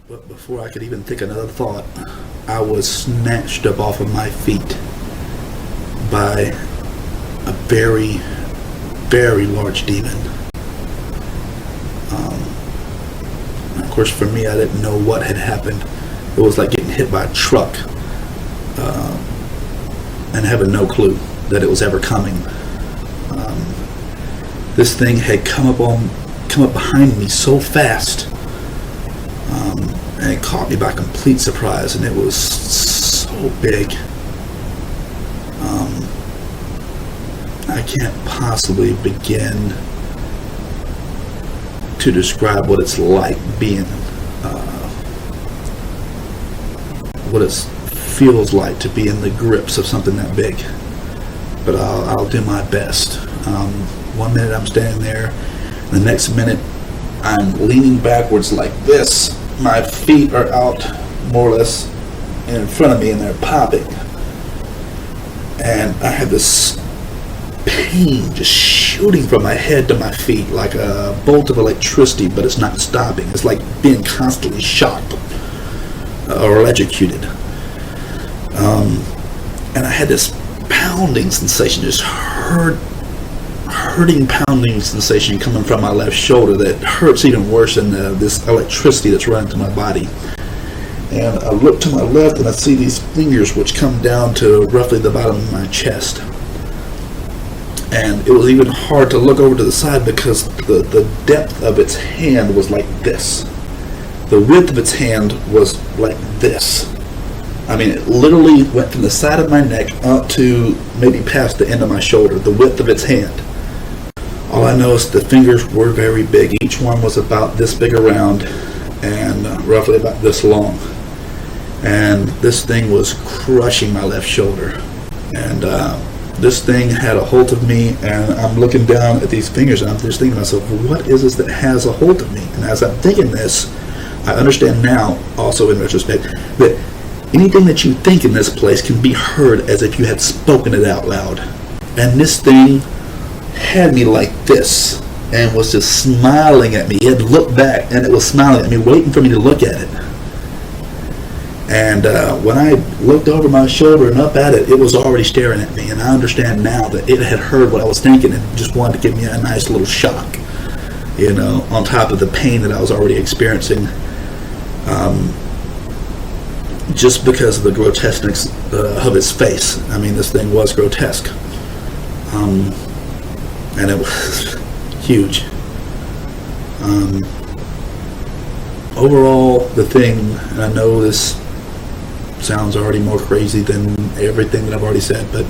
But before I could even think another thought, I was snatched up off of my feet by a very, very large demon. Of course, for me, I didn't know what had happened. It was like getting hit by a truck and having no clue that it was ever coming. This thing had come up behind me so fast, and it caught me by complete surprise, and it was so big. I can't possibly begin to describe what it's like being, what it feels like to be in the grips of something that big. But I'll do my best. 1 minute I'm standing there, the next minute I'm leaning backwards like this. My feet are out more or less in front of me and they're popping. And I have this pain just shooting from my head to my feet like a bolt of electricity, but it's not stopping. It's like being constantly shocked or electrocuted. And I had this pounding sensation, just hurting pounding sensation coming from my left shoulder that hurts even worse than this electricity that's running through my body. And I look to my left and I see these fingers which come down to roughly the bottom of my chest. And it was even hard to look over to the side because the depth of its hand was like this. The width of its hand was like this. I mean, it literally went from the side of my neck up to maybe past the end of my shoulder, the width of its hand. All I know is the fingers were very big. Each one was about this big around and roughly about this long. And this thing was crushing my left shoulder. And this thing had a hold of me, and I'm looking down at these fingers, and I'm just thinking to myself, what is this that has a hold of me? And as I'm thinking this, I understand now, also in retrospect, that anything that you think in this place can be heard as if you had spoken it out loud. And this thing had me like this and was just smiling at me. It had looked back and it was smiling at me, waiting for me to look at it. And when I looked over my shoulder and up at it, it was already staring at me. And I understand now that it had heard what I was thinking and just wanted to give me a nice little shock, you know, on top of the pain that I was already experiencing. Just because of the grotesqueness of its face. I mean, this thing was grotesque. And it was huge. Overall, the thing, and I know this sounds already more crazy than everything that I've already said, but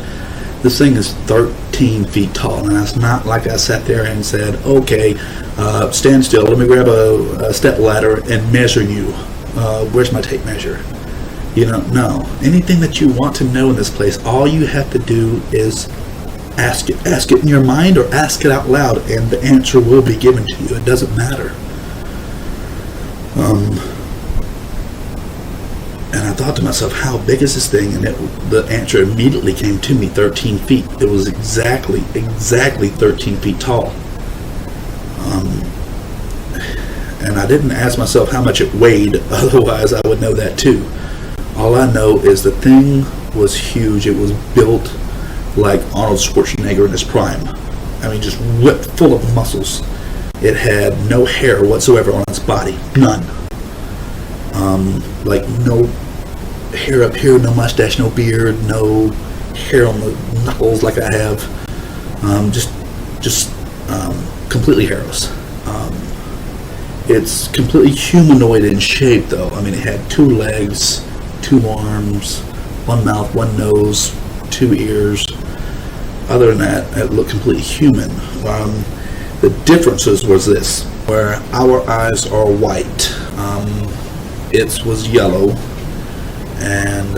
this thing is 13 feet tall, and it's not like I sat there and said, okay, stand still, let me grab a step ladder and measure you. Where's my tape measure? You know, no. Anything that you want to know in this place, all you have to do is ask it. Ask it in your mind or ask it out loud, and the answer will be given to you. It doesn't matter. And I thought to myself, how big is this thing? And the answer immediately came to me, 13 feet. It was exactly 13 feet tall. And I didn't ask myself how much it weighed, otherwise I would know that too. All I know is the thing was huge. It was built like Arnold Schwarzenegger in his prime. I mean, just whipped full of muscles. It had no hair whatsoever on its body. None. Like no hair up here, no mustache, no beard, no hair on the knuckles like I have. Just completely hairless. It's completely humanoid in shape, though. I mean, it had 2 legs, 2 arms, 1 mouth, 1 nose, 2 ears. Other than that, it looked completely human. The differences was this, where our eyes are white. Its was yellow, and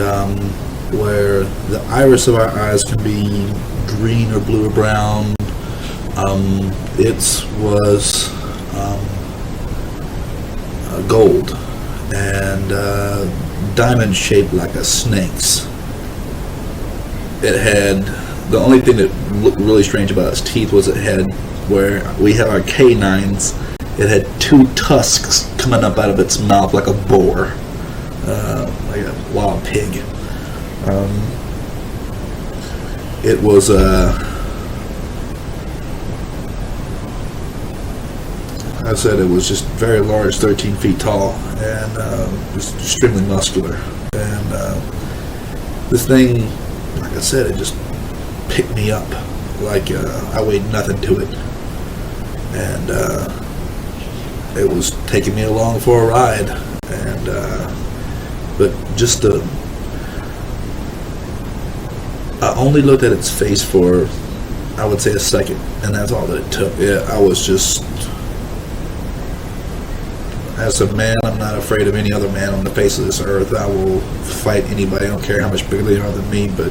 where the iris of our eyes can be green or blue or brown, its was gold and diamond shaped like a snake's. It had, the only thing that looked really strange about its teeth was it had, where we have our canines, it had 2 tusks coming up out of its mouth like a boar, like a wild pig. It was I said it was just very large, 13 feet tall, and just extremely muscular. And this thing, like I said, it just picked me up like I weighed nothing to it. And it was taking me along for a ride. And but just I only looked at its face for, I would say, a second, and that's all that it took. I was just, as a man, I'm not afraid of any other man on the face of this earth. I will fight anybody. I don't care how much bigger they are than me. But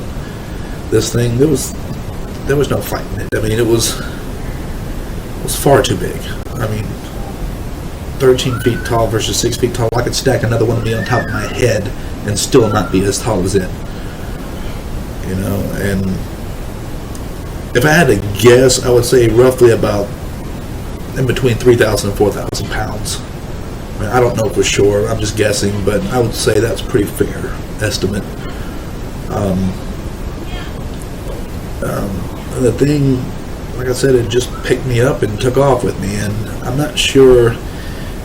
this thing, there was no fighting it. I mean, it was far too big. I mean, 13 feet tall versus 6 feet tall. I could stack another one of me on top of my head and still not be as tall as it. You know, and if I had to guess, I would say roughly about in between 3,000 and 4,000 pounds. I mean, I don't know for sure. I'm just guessing, but I would say that's a pretty fair estimate. The thing, like I said, it just picked me up and took off with me, and I'm not sure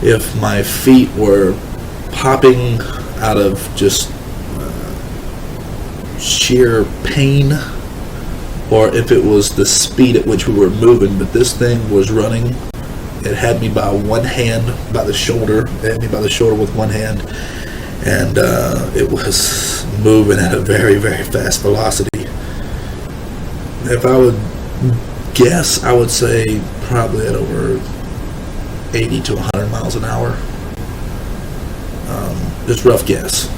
if my feet were popping out of just sheer pain, or if it was the speed at which we were moving. But this thing was running. It had me by one hand, by the shoulder. It had me by the shoulder with one hand, and it was moving at a very, very fast velocity. If I would guess, I would say probably at over 80 to 100 miles an hour. Just rough guess.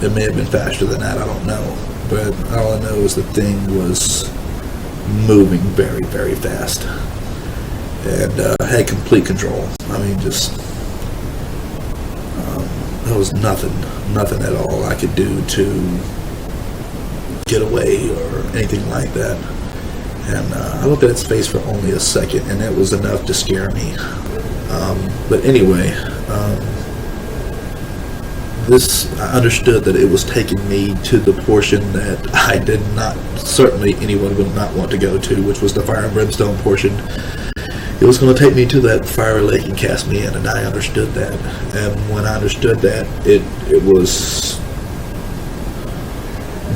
It may have been faster than that, I don't know. But all I know is the thing was moving very, very fast. And had complete control. I mean, just there was nothing at all I could do to get away or anything like that. And I looked at its face for only a second, and it was enough to scare me. But anyway, I understood that it was taking me to the portion that I did not, certainly anyone would not want to go to, which was the fire and brimstone portion. It was going to take me to that fiery lake and cast me in, and I understood that. And when I understood that, it was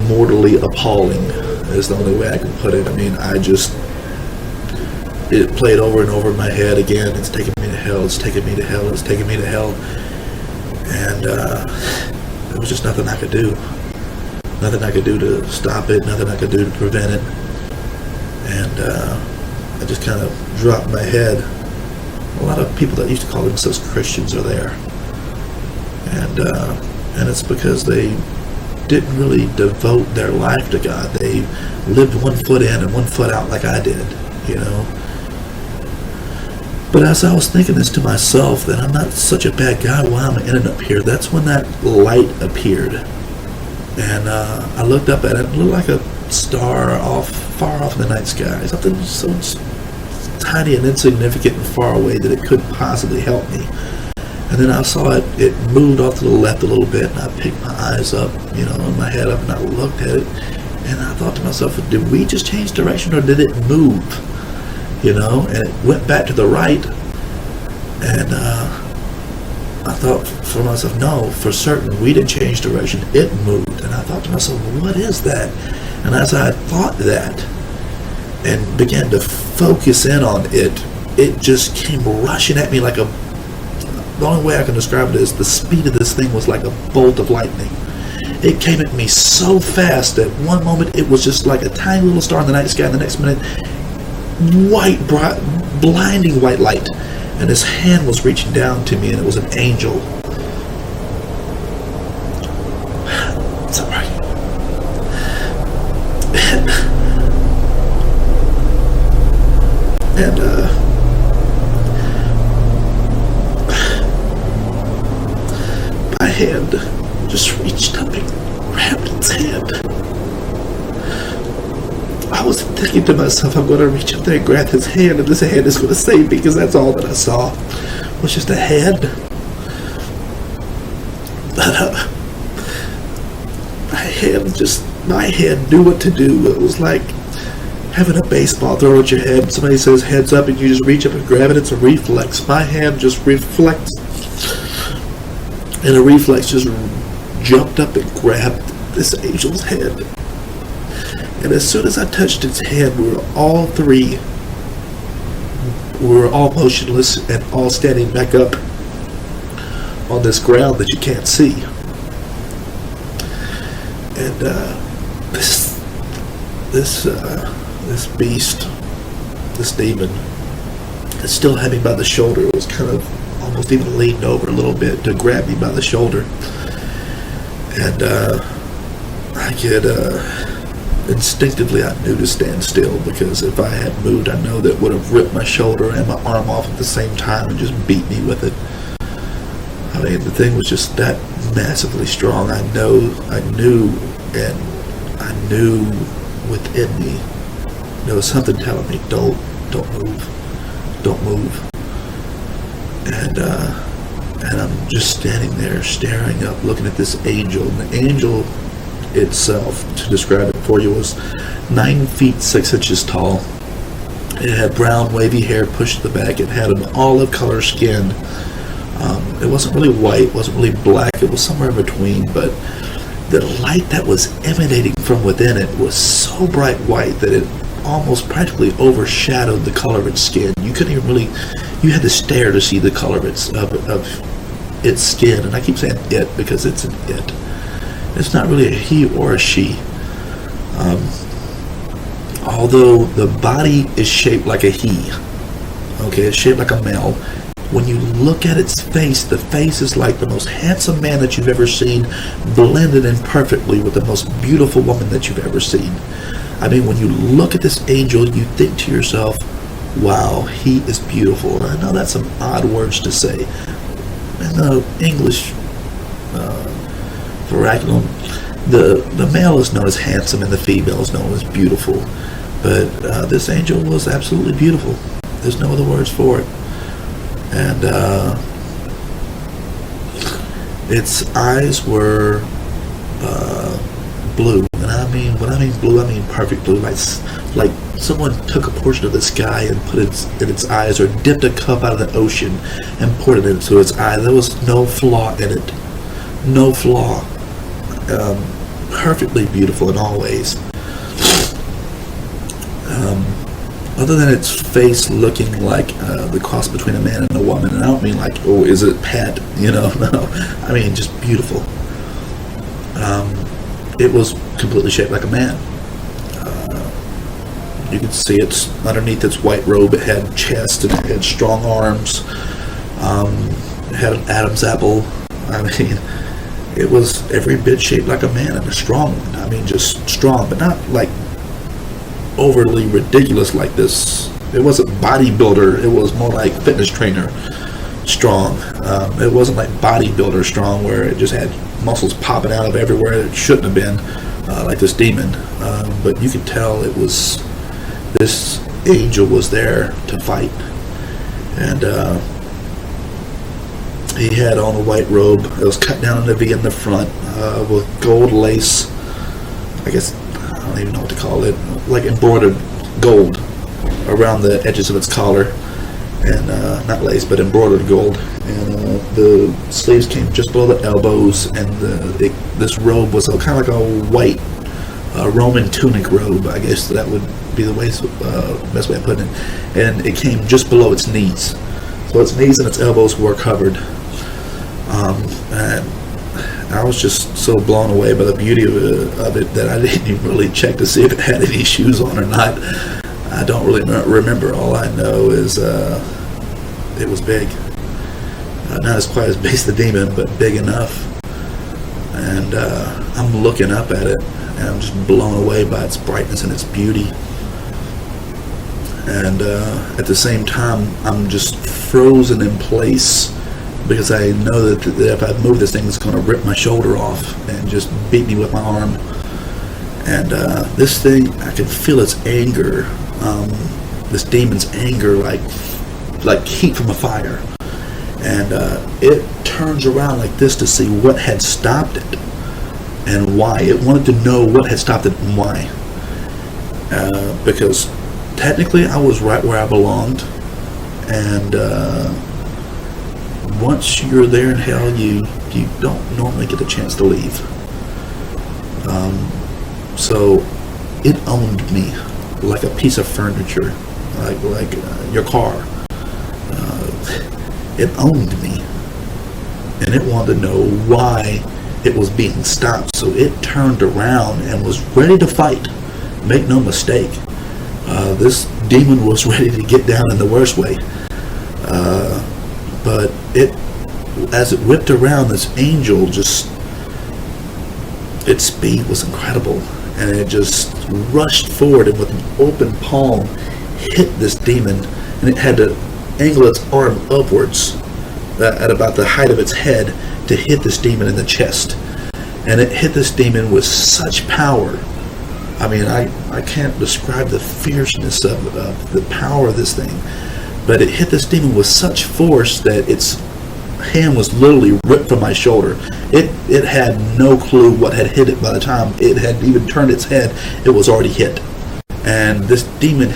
mortally appalling, is the only way I can put it. I mean, it played over and over in my head again. It's taking me to hell, it's taking me to hell, it's taking me to hell. And there was just nothing I could do. Nothing I could do to stop it, nothing I could do to prevent it. And I just kind of dropped my head. A lot of people that used to call themselves Christians are there. And it's because they didn't really devote their life to God. They lived one foot in and one foot out like I did, you know. But as I was thinking this to myself, that I'm not such a bad guy, why am I ending up here? That's when that light appeared. And I looked up at it. It looked like a star far off in the night sky. Something so tiny and insignificant and far away that it couldn't possibly help me. And then I saw it moved off to the left a little bit, and I picked my eyes up, you know, and my head up, and I looked at it. And I thought to myself, did we just change direction, or did it move? You know, and it went back to the right, and I thought for myself, no, for certain, we didn't change direction, it moved. And I thought to myself, well, what is that? And as I thought that, and began to focus in on it, it just came rushing at me like the only way I can describe it is the speed of this thing was like a bolt of lightning. It came at me so fast that one moment it was just like a tiny little star in the night sky, and the next minute, white, bright, blinding white light, and his hand was reaching down to me, and it was an angel. It's all right. And my hand just reached up and grabbed its hand. I was thinking to myself, I'm going to reach up there and grab his hand, and this hand is going to save me, because that's all that I saw was just a head. But my head knew what to do. It was like having a baseball thrown at your head. Somebody says heads up and you just reach up and grab it. It's a reflex. My hand just reflects, and a reflex just jumped up and grabbed this angel's head. And as soon as I touched its head, we were all motionless and all standing back up on this ground that you can't see. And this beast, this demon, it still had me by the shoulder. It was kind of almost even leaned over a little bit to grab me by the shoulder. And I could instinctively, I knew to stand still, because if I had moved, I know that would have ripped my shoulder and my arm off at the same time and just beat me with it. I mean, the thing was just that massively strong. I knew within me, there was something telling me, don't move. And I'm just standing there, staring up, looking at this angel. And the angel itself, to describe it for you, was 9 feet 6 inches tall. It had brown wavy hair pushed to the back. It had an olive color skin. It wasn't really white, it wasn't really black, it was somewhere in between, but the light that was emanating from within it was so bright white that it almost practically overshadowed the color of its skin. You couldn't even really, you had to stare to see the color of its skin. And I keep saying it because it's an it. It's not really a he or a she. Although the body is shaped like a he, okay, it's shaped like a male. When you look at its face, the face is like the most handsome man that you've ever seen, blended in perfectly with the most beautiful woman that you've ever seen. I mean, when you look at this angel, you think to yourself, wow, he is beautiful. And I know that's some odd words to say. In the English vernacular, the male is known as handsome and the female is known as beautiful. But this angel was absolutely beautiful. There's no other words for it. And its eyes were blue, and when I mean blue, I mean perfect blue, like someone took a portion of the sky and put it in its eyes, or dipped a cup out of the ocean and poured it into its eye. There was no flaw in it, no flaw. Perfectly beautiful in all ways. Other than its face looking like the cross between a man and a woman, and I don't mean like, oh, is it Pat? No. I mean just beautiful. It was completely shaped like a man. You could see it's underneath its white robe. It had chest and it had strong arms. It had an Adam's apple. I mean, it was every bit shaped like a man, and a strong one. I mean, just strong, but not like overly ridiculous like this. It wasn't bodybuilder, it was more like fitness trainer strong. It wasn't like bodybuilder strong where it just had muscles popping out of everywhere it shouldn't have been, like this demon. But you could tell it was, this angel was there to fight. And he had on a white robe. It was cut down in a V in the front with gold lace. I guess, I don't even know what to call it, like embroidered gold around the edges of its collar, and not lace, but embroidered gold. And the sleeves came just below the elbows, and this robe was kind of like a white Roman tunic robe. I guess that would be the best way of putting it. And it came just below its knees, so its knees and its elbows were covered. And I was just so blown away by the beauty of it that I didn't even really check to see if it had any shoes on or not. I don't really remember. All I know is it was big. Not as quite as big as the demon, but big enough. And I'm looking up at it, and I'm just blown away by its brightness and its beauty. And at the same time, I'm just frozen in place, because I know that if I move this thing, it's going to rip my shoulder off and just beat me with my arm. And this thing, I can feel its anger, this demon's anger, like heat from a fire. And it turns around like this to see what had stopped it and why. It wanted to know what had stopped it and why. Because technically I was right where I belonged, and once you're there in hell, you don't normally get a chance to leave. So it owned me like a piece of furniture, like your car. It owned me, and it wanted to know why it was being stopped. So it turned around and was ready to fight. Make no mistake, this demon was ready to get down in the worst way. But as it whipped around, this angel its speed was incredible, and it just rushed forward and with an open palm hit this demon, and it had to angle its arm upwards at about the height of its head to hit this demon in the chest. And it hit this demon with such power. I mean, I can't describe the fierceness of the power of this thing, but it hit this demon with such force that its hand was literally ripped from my shoulder. It had no clue what had hit it. By the time it had even turned its head, it was already hit. And this demon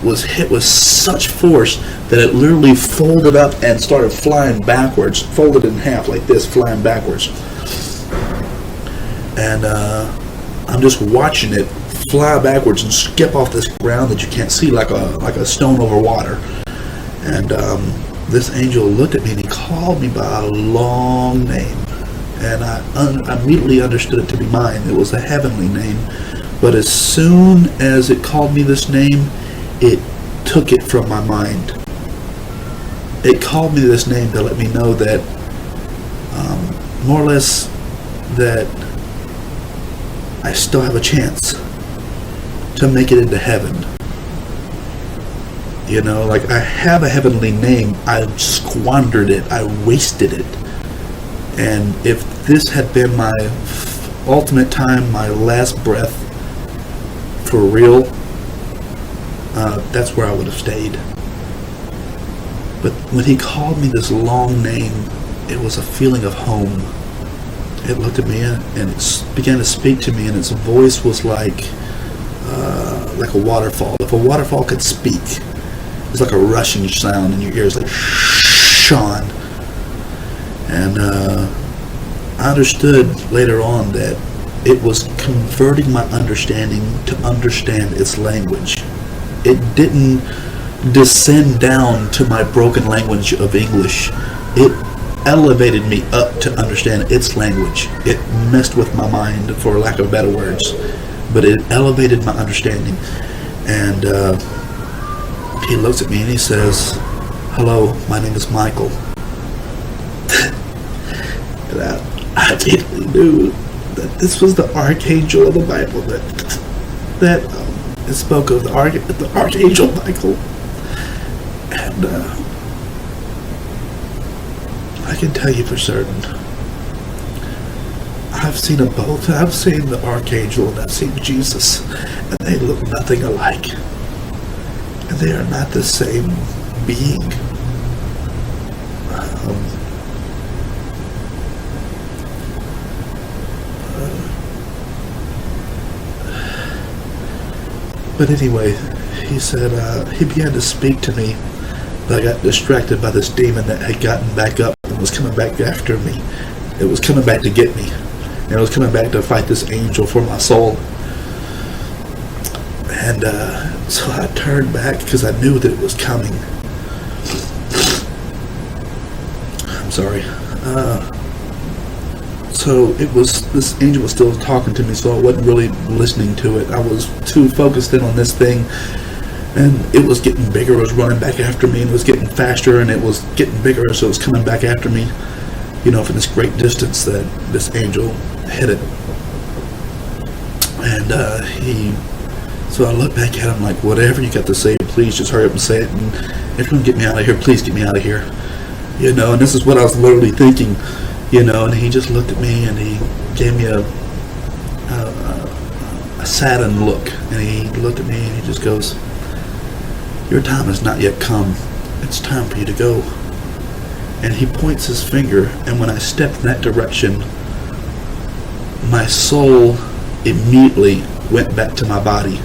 was hit with such force that it literally folded up and started flying backwards, folded in half like this, flying backwards. And I'm just watching it fly backwards and skip off this ground that you can't see, like a stone over water. And this angel looked at me and he called me by a long name, and I immediately understood it to be mine. It was a heavenly name, but as soon as it called me this name, it took it from my mind. It called me this name to let me know that, more or less, that I still have a chance to make it into heaven. You know, like, I have a heavenly name. I squandered it. I wasted it. And if this had been my ultimate time, my last breath, for real, that's where I would have stayed. But when he called me this long name, it was a feeling of home. It looked at me and it began to speak to me, and its voice was like a waterfall. If a waterfall could speak, it's like a rushing sound in your ears, like Sean. And I understood later on that it was converting my understanding to understand its language. It didn't descend down to my broken language of English. It elevated me up to understand its language. It messed with my mind, for lack of better words, but it elevated my understanding. And he looks at me and he says, "Hello, my name is Michael." And I immediately knew that this was the archangel of the Bible that it spoke of, the archangel Michael. And I can tell you for certain, I've seen them both. I've seen the archangel and I've seen Jesus, and they look nothing alike. And they are not the same being. But anyway, he said, he began to speak to me, but I got distracted by this demon that had gotten back up and was coming back after me. It was coming back to get me. And it was coming back to fight this angel for my soul. And so I turned back because I knew that it was coming. I'm sorry. So it was, this angel was still talking to me, so I wasn't really listening to it. I was too focused in on this thing, and it was getting bigger. It was running back after me, and it was getting faster, and it was getting bigger, so it was coming back after me, you know, from this great distance that this angel hit it. And so I looked back at him like, whatever you got to say, please just hurry up and say it, and if you're going to get me out of here, please get me out of here. You know, and this is what I was literally thinking. You know, and he just looked at me and he gave me a saddened look. And he looked at me and he just goes, "Your time has not yet come. It's time for you to go." And he points his finger, and when I stepped in that direction, my soul immediately went back to my body.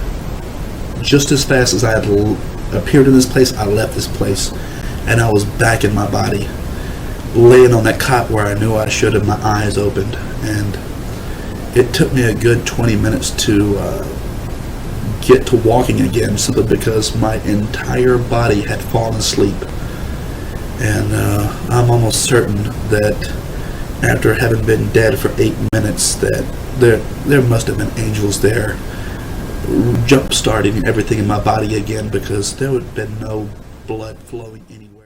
Just as fast as I had appeared in this place, I left this place, and I was back in my body, laying on that cot where I knew I should have, my eyes opened. And it took me a good 20 minutes to get to walking again, simply because my entire body had fallen asleep. And I'm almost certain that after having been dead for 8 minutes, that there must have been angels there jump starting everything in my body again, because there would have been no blood flowing anywhere.